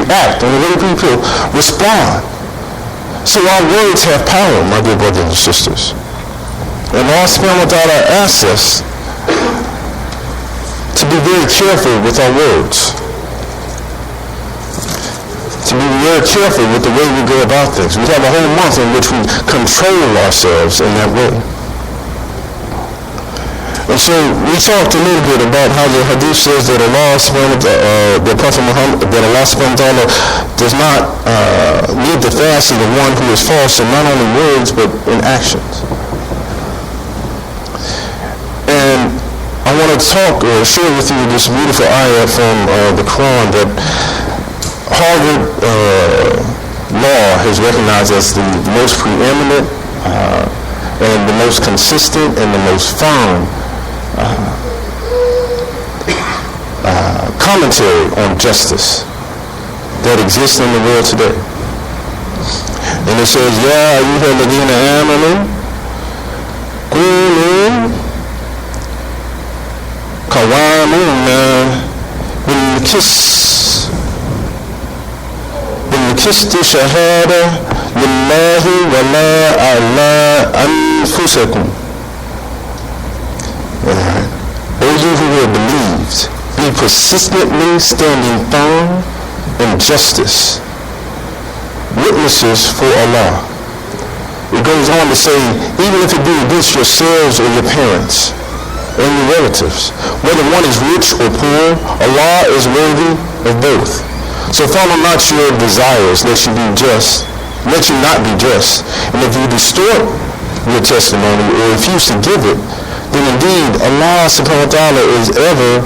react and the way people respond. So our words have power, my dear brothers and sisters. And Allah subhanahu wa ta'ala asks us to be very careful with our words. To be very careful with the way we go about things. We have a whole month in which we control ourselves in that way. And so we talked a little bit about how the hadith says that Allah subhanahu wa ta'ala, the Prophet Muhammad, that Allah subhanahu wa ta'ala does not lead the fast of the one who is false in not only words but in actions. And I want to talk or share with you this beautiful ayah from the Quran that Harvard law has recognized as the most preeminent and the most consistent and the most firm commentary on justice that exists in the world today. And it says, Ya ayyuhal ladhina amanu kunu qawwamuna بالقسط شهادة لله ولا على أنفسكم. O you who have believed, be persistently standing firm in justice, witnesses for Allah. It goes on to say, even if it be against yourselves or your parents and your relatives, whether one is rich or poor, Allah is worthy of both. So follow not your desires, lest you be just, let you not be just. And if you distort your testimony or refuse to give it, then indeed Allah subhanahu wa ta'ala is ever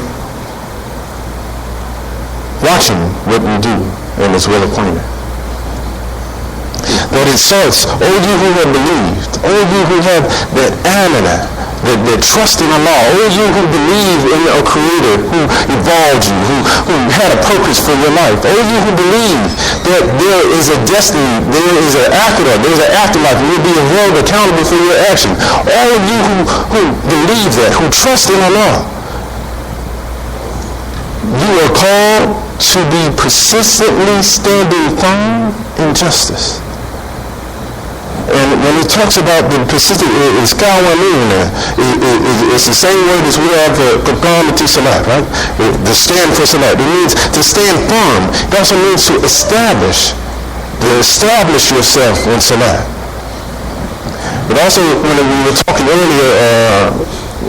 watching what we do and is well acquainted. That it starts, O you who have believed, O you who have that amana, that trust in Allah, O you who believe in a creator who evolved you, who had a purpose for your life, O you who believe that there is a destiny, there is an akhirah, there is an afterlife, and you'll be held accountable for your action. All of you who believe that, who trust in Allah, you are called to be persistently standing firm in justice. And when it talks about the persistent, it's qawwamuna. It's the same word as we have for qamati salat, right? The stand for salat. It means to stand firm. It also means to establish yourself in salat. But also, when we were talking earlier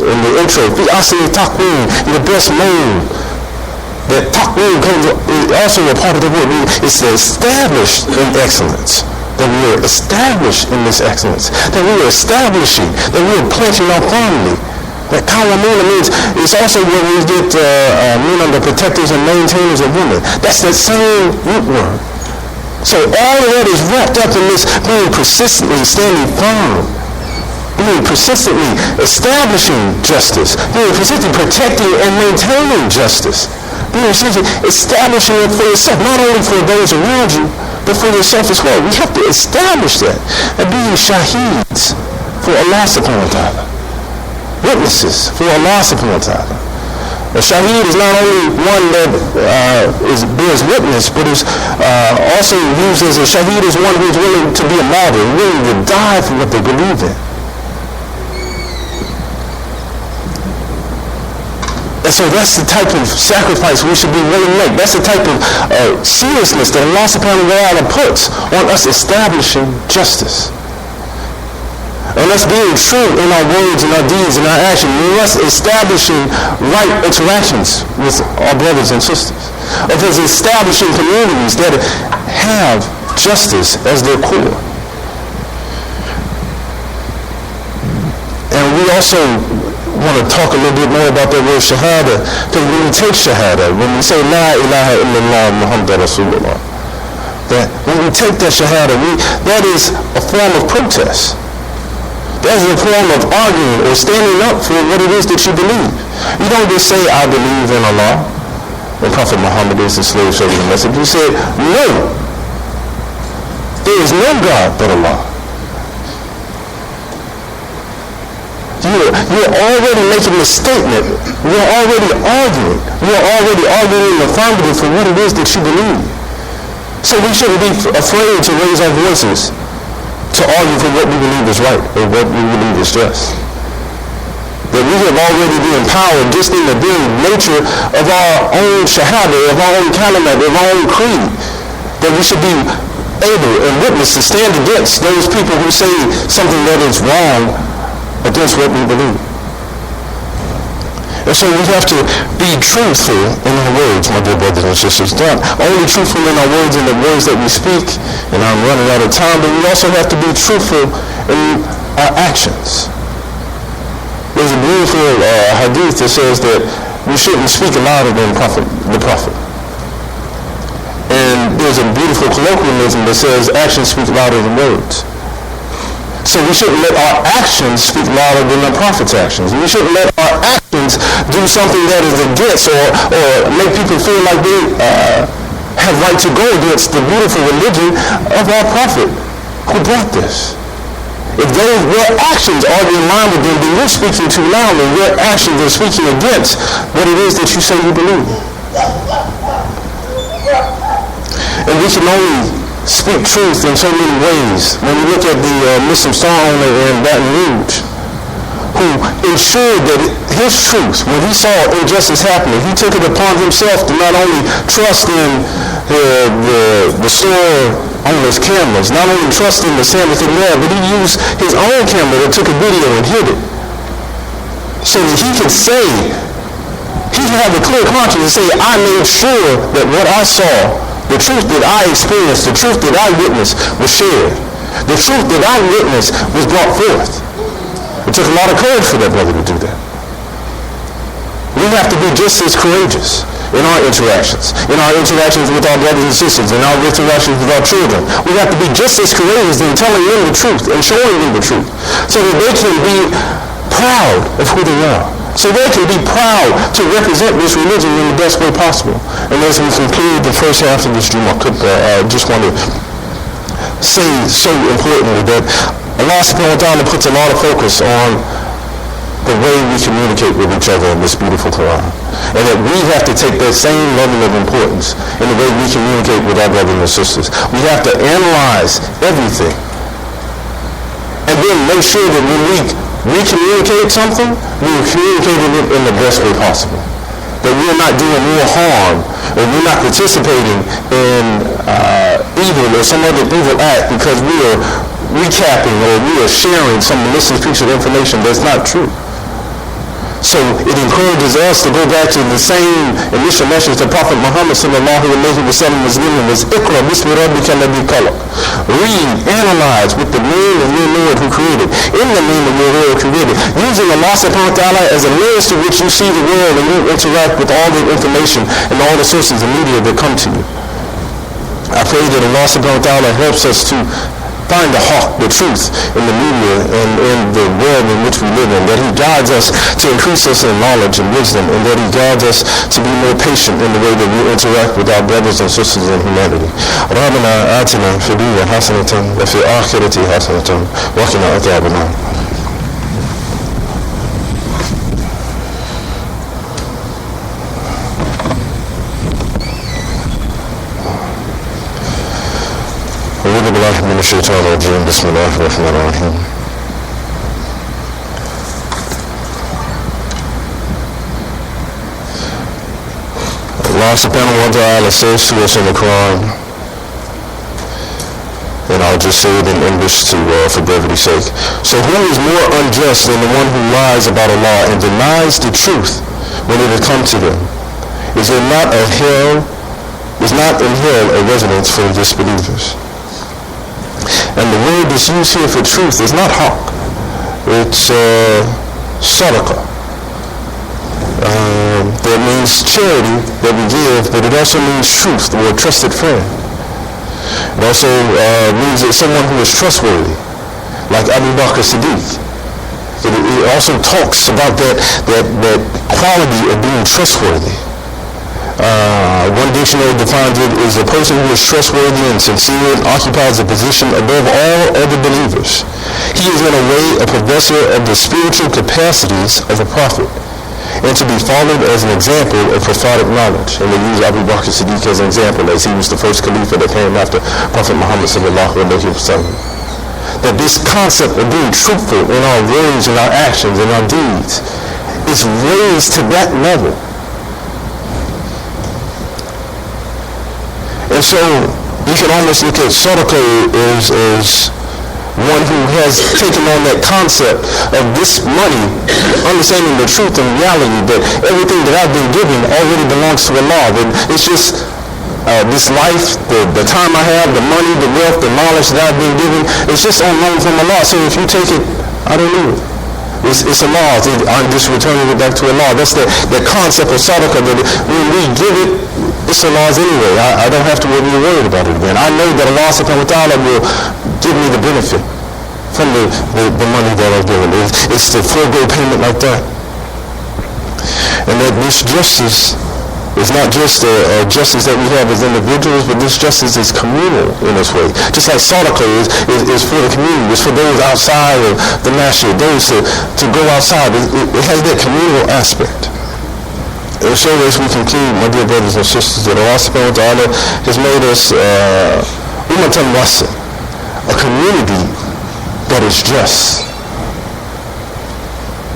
in the intro, asli taqweem, in the best mode, that taqweem comes also a part of the word. It's to establish in excellence. That we are established in this excellence, that we are establishing, that we are planting our family. That qawwamuna means, it's also where we get men the protectors and maintainers of women. That's that same root word. So all of that is wrapped up in this being persistently standing firm, being persistently establishing justice, being persistently protecting and maintaining justice, being persistently establishing it for yourself, not only for those around you, but for yourself as well. We have to establish that. And being shaheeds for Allah subhanahu wa ta'ala. Witnesses for Allah subhanahu wa ta'ala. A shaheed is not only one that bears witness, but is also used as a shaheed is one who is willing to be a martyr, willing to die for what they believe in. And so that's the type of sacrifice we should be willing to make. That's the type of seriousness that Allah subhanahu wa ta'ala puts on us establishing justice. And us being true in our words and our deeds and our actions. And us establishing right interactions with our brothers and sisters. Of us establishing communities that have justice as their core. And we also want to talk a little bit more about that word shahada, because when we take shahada, when we say la ilaha illallah Muhammad Rasulullah, that when we take that shahada, that is a form of protest. That is a form of arguing or standing up for what it is that you believe. You don't just say, I believe in Allah, and Prophet Muhammad is the slave servant and messenger. You say, no, there is no God but Allah. You're already making a statement. You're already arguing. You're already arguing in the affirmative for what it is that you believe. So we shouldn't be afraid to raise our voices to argue for what we believe is right or what we believe is just. That we have already been empowered just in the very nature of our own shahada, of our own kalimat, of our own creed. That we should be able and witness to stand against those people who say something that is wrong against what we believe. And so we have to be truthful in our words, my dear brothers and sisters. Not only truthful in our words and the words that we speak, and I'm running out of time, but we also have to be truthful in our actions. There's a beautiful hadith that says that we shouldn't speak louder than the prophet. And there's a beautiful colloquialism that says actions speak louder than words. So we shouldn't let our actions speak louder than the prophet's actions. We shouldn't let our actions do something that is against or make people feel like they have right to go against the beautiful religion of our prophet who brought this. If your actions are in line with them, then you're speaking too loudly. Your actions are speaking against what it is that you say you believe. And we can only speak truth in so many ways. When we look at the Muslim star owner in Baton Rouge, who ensured that his truth, when he saw injustice happening, he took it upon himself to not only trust in the store owner's cameras, not only trust in the cameras that he had, but he used his own camera that took a video and hid it. So that he could say, he could have a clear conscience and say, I made sure that what I saw, the truth that I experienced, the truth that I witnessed was shared. The truth that I witnessed was brought forth. It took a lot of courage for that brother to do that. We have to be just as courageous in our interactions with our brothers and sisters, in our interactions with our children. We have to be just as courageous in telling them the truth and showing them the truth so that they can be proud of who they are. So they can be proud to represent this religion in the best way possible. And as we conclude the first half of this jUMMAH khutbah, I just want to say so importantly that Allah subhanahu wa ta'ala puts a lot of focus on the way we communicate with each other in this beautiful Quran. And that we have to take that same level of importance in the way we communicate with our brothers and sisters. We have to analyze everything and then make sure that when we communicate something, we're communicating it in the best way possible. That we're not doing more harm, or we're not participating in evil or some other evil act because we are recapping or we are sharing some malicious piece of information that's not true. So it encourages us to go back to the same initial message that Prophet Muhammad sallallahu alayhi wa sallam was given, was Iqra bismi rabbika alladhi khalaq. Read, analyze with the name of your Lord who created, in the name of your Lord who created, using Allah subhanahu wa ta'ala as a lens to which you see the world and you interact with all the information and all the sources of media that come to you. I pray that Allah subhanahu wa ta'ala helps us to find the haqq, the truth, in the media and in the world in which we live in, that He guides us to increase us in knowledge and wisdom, and that He guides us to be more patient in the way that we interact with our brothers and sisters in humanity. رَبَّنَا آتِنَا فِي الدُّنْيَا حَسَنَةً وَفِي الْآخِرَةِ حَسَنَةً وَقِنَا عَذَابَ النَّارِ. أعوذ بالله من الشيطان الرجيم بسم الله الرحمن الرحيم. Allah subhanahu wa ta'ala says to us in the Quran, and I'll just say it in English for brevity's sake. So who is more unjust than the one who lies about Allah and denies the truth when it has come to them? Is not in hell a residence for disbelievers? And the word that's used here for truth is not haqq. It's sadaqah. That means charity that we give, but it also means truth, or a trusted friend. It also means that someone who is trustworthy, like Abu Bakr Siddiq. It also talks about that quality of being trustworthy. One dictionary defines it as a person who is trustworthy and sincere and occupies a position above all other believers. He is in a way a possessor of the spiritual capacities of a prophet and to be followed as an example of prophetic knowledge. And they use Abu Bakr Siddiq as an example, as he was the first Khalifa that came after Prophet Muhammad sallallahu alaihi wasallam. That this concept of being truthful in our words and our actions and our deeds is raised to that level. And so you can almost look at sadaqah as one who has taken on that concept of this money, understanding the truth and reality that everything that I've been given already belongs to Allah. That it's just this life, the time I have, the money, the wealth, the knowledge that I've been given, it's just on loan from Allah. So if you take it, I don't need it. It's Allah. I'm just returning it back to Allah. That's the concept of sadaqah, that when we give it, it's Allah's anyway. I don't have to be worried about it again. I know that Allah subhanahu wa ta'ala will give me the benefit from the money that I've given. It's the forego payment like that. And that this justice is not just a justice that we have as individuals, but this justice is communal in this way. Just like sadaqah is for the community. It's for those outside of the masjid, those to go outside. It has that communal aspect. And so as we conclude, my dear brothers and sisters, that Allah subhanahu wa ta'ala has made us ummatan wasa, a community that is just.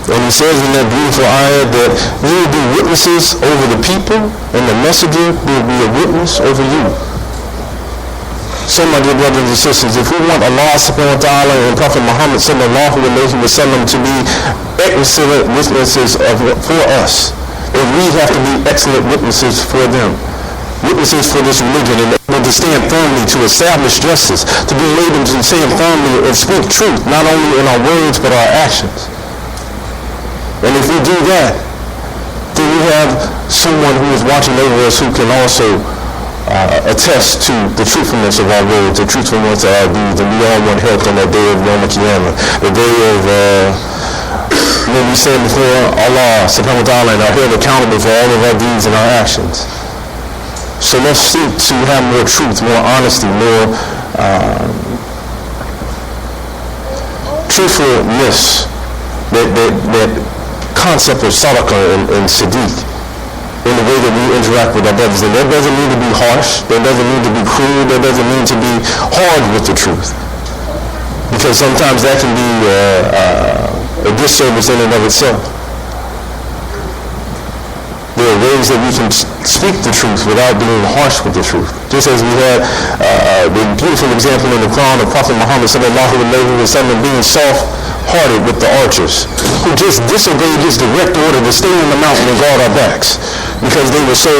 And he says in that beautiful ayah that you will be witnesses over the people, and the messenger will be a witness over you. So my dear brothers and sisters, if we want Allah subhanahu wa ta'ala and Prophet Muhammad sallallahu alayhi wa sallam to be excellent witnesses for us, and we have to be excellent witnesses for them, witnesses for this religion, and able to stand firmly to establish justice, to be able to stand firmly and speak truth, not only in our words but our actions. And if we do that, then we have someone who is watching over us who can also attest to the truthfulness of our words, the truthfulness of our deeds, and we all want help on that day of Yom Kippur, the day of when we stand before Allah subhanahu wa ta'ala and are held accountable for all of our deeds and our actions. So let's seek to have more truth, more honesty, more truthfulness, that concept of sadaqah and siddiq in the way that we interact with our brothers. And that doesn't mean to be harsh, that doesn't mean to be cruel, that doesn't mean to be hard with the truth. Because sometimes that can be a disservice in and of itself. There are ways that we can speak the truth without being harsh with the truth. Just as we had the beautiful example in the Quran of Prophet Muhammad sallallahu alaihi wasallam being soft-hearted with the archers, who just disobeyed his direct order to stay on the mountain and guard our backs, because they were so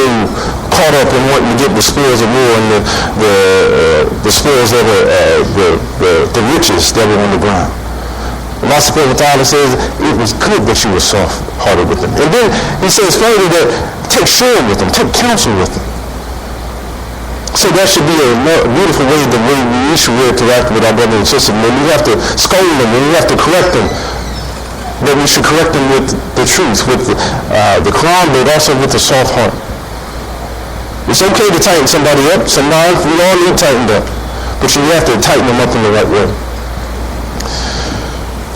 caught up in wanting to get the spoils of war and the spoils of the riches that were on the ground. Allah subhanahu wa ta'ala says it was good that you were soft-hearted with them. And then he says further that take share with them, take counsel with them. So that should be a beautiful way, the way we should interact with our brothers and sisters. When we have to scold them, when we have to correct them, that we should correct them with the truth, with the Quran, but also with the soft heart. It's okay to tighten somebody up. Sometimes we all need tightened up, but you have to tighten them up in the right way.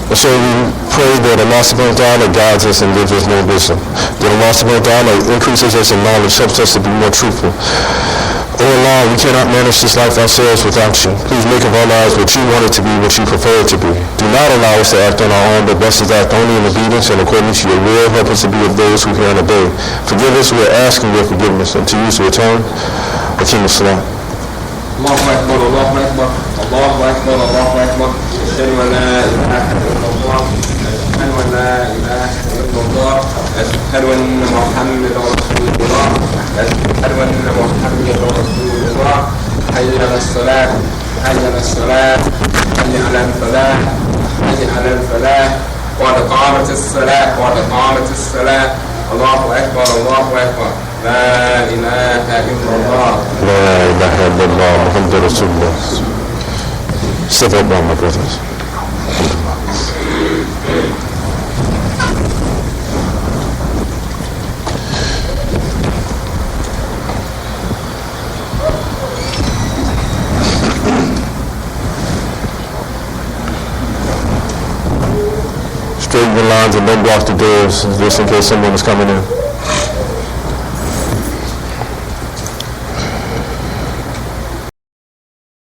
And so we pray that Allah subhanahu wa ta'ala guides us and gives us more wisdom. That Allah subhanahu wa ta'ala increases us in knowledge, helps us to be more truthful. Oh Allah, we cannot manage this life ourselves without you. Please make of our lives what you want it to be, what you prefer it to be. Do not allow us to act on our own, but bless us to act only in obedience and according to your will. Help us to be of those who hear and obey. Forgive us, we are asking your forgiveness. And to you to return. Akim as-salam. Allahu Akbar, Allahu Akbar, Allahu Akbar, Allahu Akbar. أشهد أن لا إله إلا الله، أشهد أن لا إله إلا الله، أشهد أن محمدا رسول الله، أشهد أن محمدا رسول الله. حي على الصلاة، حي على الصلاة، حي على الفلاح، حي على الفلاح. قد قامت الصلاة، قد قامت الصلاة. الله أكبر، الله أكبر. لا إله إلا الله. لا إله إلا الله محمد رسول الله. Step up now, my brothers. straighten the lines and don't block the doors just in case someone is coming in.